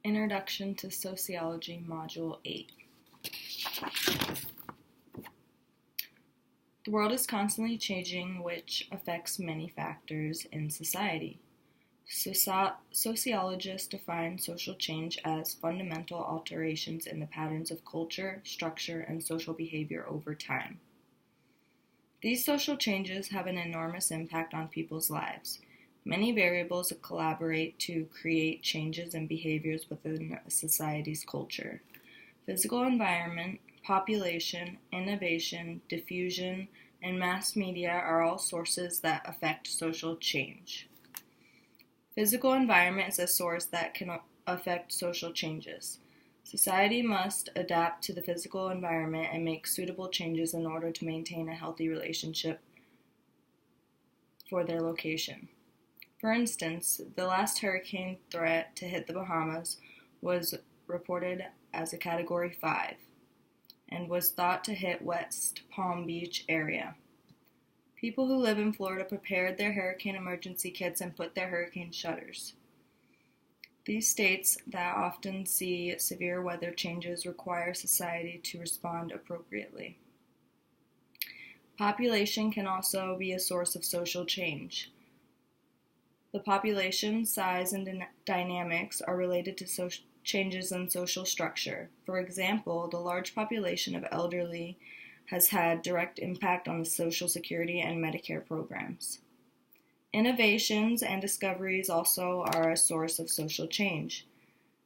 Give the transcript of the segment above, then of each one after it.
Introduction to Sociology, Module 8. The world is constantly changing, which affects many factors in society. Sociologists define social change as fundamental alterations in the patterns of culture, structure, and social behavior over time. These social changes have an enormous impact on people's lives. Many variables collaborate to create changes in behaviors within a society's culture. Physical environment, population, innovation, diffusion, and mass media are all sources that affect social change. Physical environment is a source that can affect social changes. Society must adapt to the physical environment and make suitable changes in order to maintain a healthy relationship for their location. For instance, the last hurricane threat to hit the Bahamas was reported as a Category 5 and was thought to hit West Palm Beach area. People who live in Florida prepared their hurricane emergency kits and put their hurricane shutters. These states that often see severe weather changes require society to respond appropriately. Population can also be a source of social change. The population size and dynamics are related to changes in social structure. For example, the large population of elderly has had direct impact on the Social Security and Medicare programs. Innovations and discoveries also are a source of social change.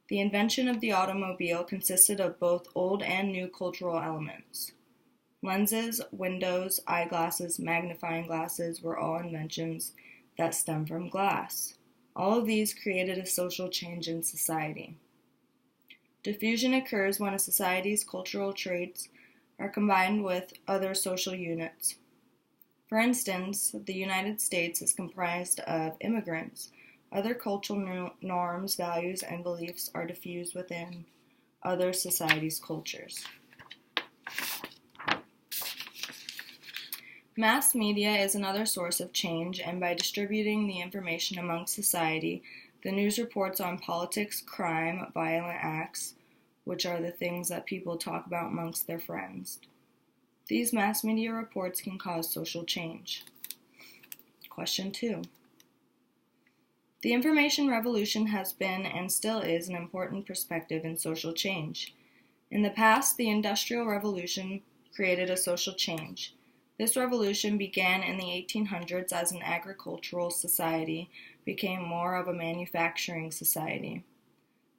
The invention of the automobile consisted of both old and new cultural elements. Lenses, windows, eyeglasses, magnifying glasses were all inventions that stem from glass. All of these created a social change in society. Diffusion occurs when a society's cultural traits are combined with other social units. For instance, the United States is comprised of immigrants. Other cultural norms, values, and beliefs are diffused within other societies' cultures. Mass media is another source of change, and by distributing the information amongst society, the news reports on politics, crime, violent acts, which are the things that people talk about amongst their friends. These mass media reports can cause social change. Question 2. The information revolution has been and still is an important perspective in social change. In the past, the Industrial Revolution created a social change. This revolution began in the 1800s as an agricultural society became more of a manufacturing society.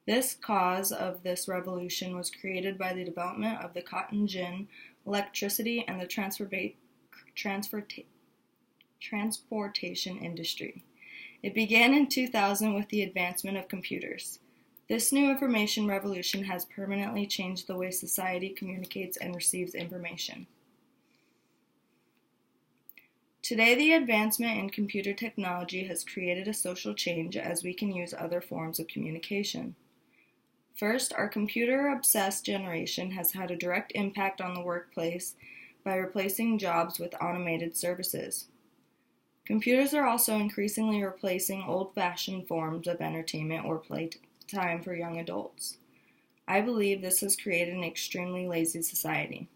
This cause of this revolution was created by the development of the cotton gin, electricity, and the transportation industry. It began in 2000 with the advancement of computers. This new information revolution has permanently changed the way society communicates and receives information. Today, the advancement in computer technology has created a social change as we can use other forms of communication. First, our computer-obsessed generation has had a direct impact on the workplace by replacing jobs with automated services. Computers are also increasingly replacing old-fashioned forms of entertainment or playtime for young adults. I believe this has created an extremely lazy society.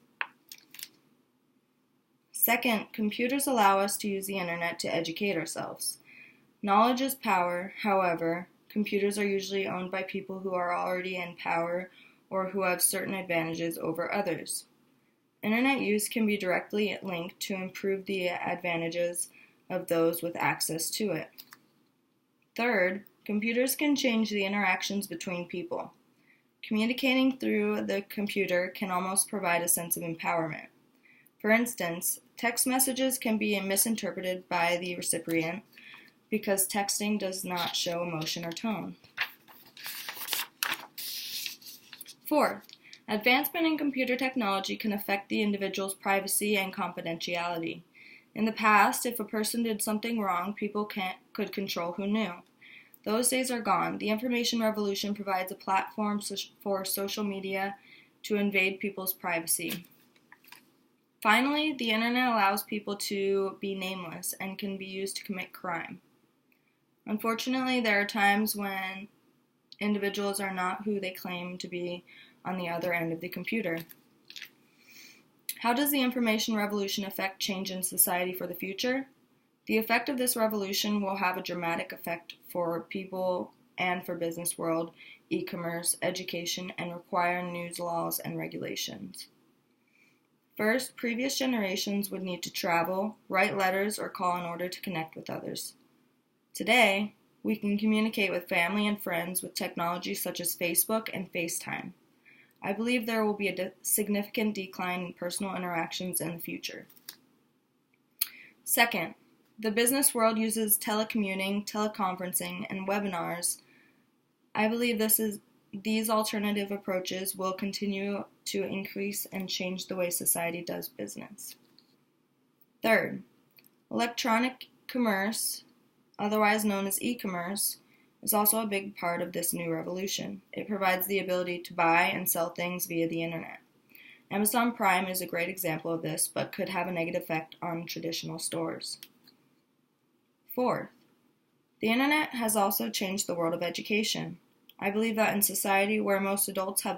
Second, computers allow us to use the internet to educate ourselves. Knowledge is power. However, computers are usually owned by people who are already in power or who have certain advantages over others. Internet use can be directly linked to improve the advantages of those with access to it. Third, computers can change the interactions between people. Communicating through the computer can almost provide a sense of empowerment. For instance, text messages can be misinterpreted by the recipient because texting does not show emotion or tone. Fourth, advancement in computer technology can affect the individual's privacy and confidentiality. In the past, if a person did something wrong, people could control who knew. Those days are gone. The information revolution provides a platform for social media to invade people's privacy. Finally, the internet allows people to be nameless and can be used to commit crime. Unfortunately, there are times when Individuals are not who they claim to be on the other end of the computer. How does the information revolution affect change in society for the future? The effect of this revolution will have a dramatic effect for people and for business world, e-commerce, education, and require news laws and regulations. First, previous generations would need to travel, write letters, or call in order to connect with others. Today, we can communicate with family and friends with technology such as Facebook and FaceTime. I believe there will be a significant decline in personal interactions in the future. Second, the business world uses telecommuting, teleconferencing, and webinars. I believe these alternative approaches will continue to increase and change the way society does business. Third, electronic commerce, otherwise known as e-commerce, is also a big part of this new revolution. It provides the ability to buy and sell things via the internet. Amazon Prime is a great example of this, but could have a negative effect on traditional stores. Fourth, the internet has also changed the world of education. I believe that in society where most adults have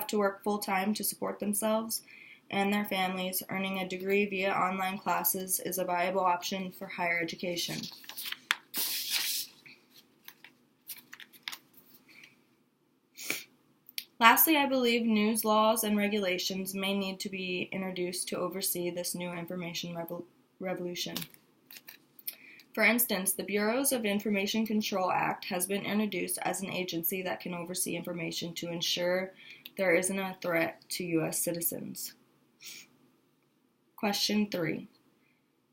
to work full-time to support themselves and their families, earning a degree via online classes is a viable option for higher education. Lastly, I believe news laws and regulations may need to be introduced to oversee this new information revolution. For instance, the Bureaus of Information Control Act has been introduced as an agency that can oversee information to ensure there isn't a threat to U.S. citizens. Question 3.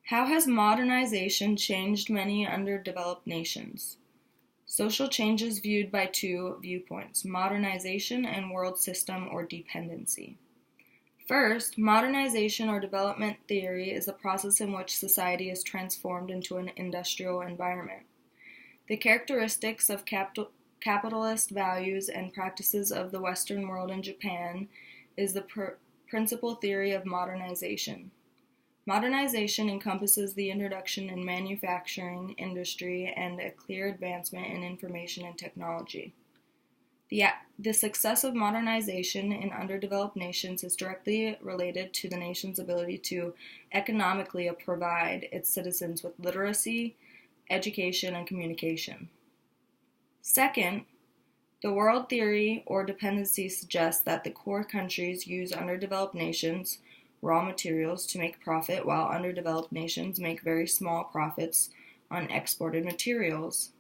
How has modernization changed many underdeveloped nations? Social changes viewed by two viewpoints, modernization and world system or dependency. First, modernization or development theory is a process in which society is transformed into an industrial environment. The characteristics of capitalist values and practices of the Western world and Japan is the principal theory of modernization. Modernization encompasses the introduction in manufacturing industry and a clear advancement in information and technology. The success of modernization in underdeveloped nations is directly related to the nation's ability to economically provide its citizens with literacy, education, and communication. Second, the world theory or dependency suggests that the core countries use underdeveloped nations' raw materials to make profit, while underdeveloped nations make very small profits on exported materials.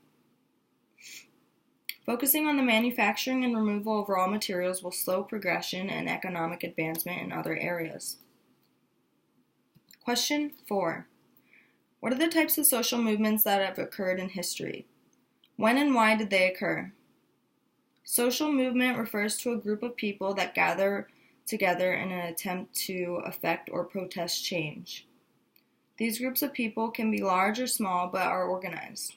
Focusing on the manufacturing and removal of raw materials will slow progression and economic advancement in other areas. Question 4. What are the types of social movements that have occurred in history? When and why did they occur? Social movement refers to a group of people that gather together in an attempt to affect or protest change. These groups of people can be large or small but are organized.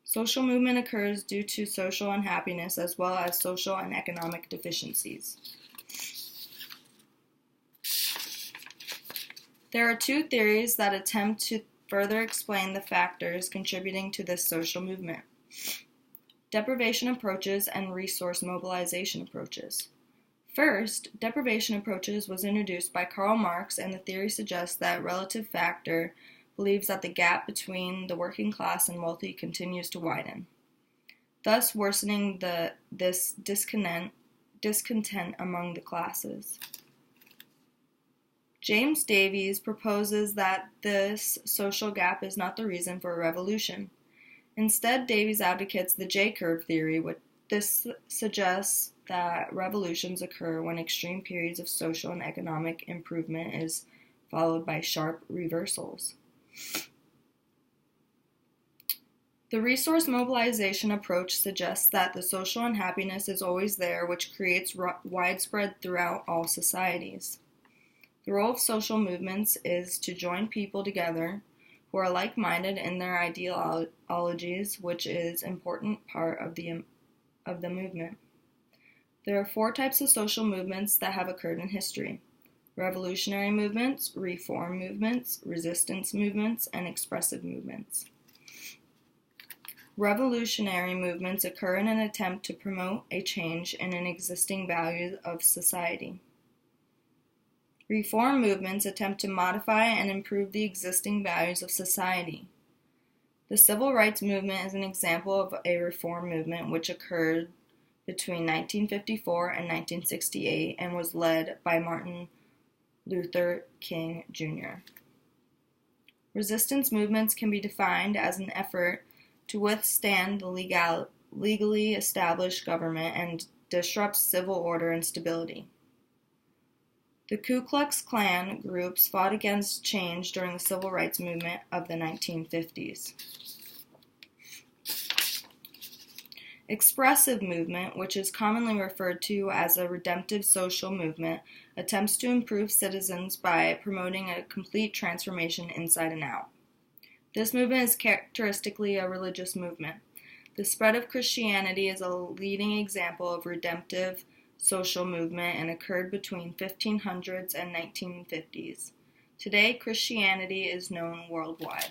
Social movement occurs due to social unhappiness as well as social and economic deficiencies. There are two theories that attempt to further explain the factors contributing to this social movement: deprivation approaches and resource mobilization approaches. First, deprivation approaches was introduced by Karl Marx, and the theory suggests that relative factor believes that the gap between the working class and wealthy continues to widen, thus worsening this discontent among the classes. James Davies proposes that this social gap is not the reason for a revolution. Instead, Davies advocates the J-curve theory, which this suggests that revolutions occur when extreme periods of social and economic improvement is followed by sharp reversals. The resource mobilization approach suggests that the social unhappiness is always there, which creates widespread throughout all societies. The role of social movements is to join people together who are like-minded in their ideologies, which is an important part of the movement. There are 4 types of social movements that have occurred in history: revolutionary movements, reform movements, resistance movements, and expressive movements. Revolutionary movements occur in an attempt to promote a change in an existing value of society. Reform movements attempt to modify and improve the existing values of society. The Civil Rights Movement is an example of a reform movement which occurred between 1954 and 1968 and was led by Martin Luther King Jr. Resistance movements can be defined as an effort to withstand the legally established government and disrupt civil order and stability. The Ku Klux Klan groups fought against change during the Civil Rights Movement of the 1950s. Expressive movement, which is commonly referred to as a redemptive social movement, attempts to improve citizens by promoting a complete transformation inside and out. This movement is characteristically a religious movement. The spread of Christianity is a leading example of redemptive social movement and occurred between 1500s and 1950s. Today, Christianity is known worldwide.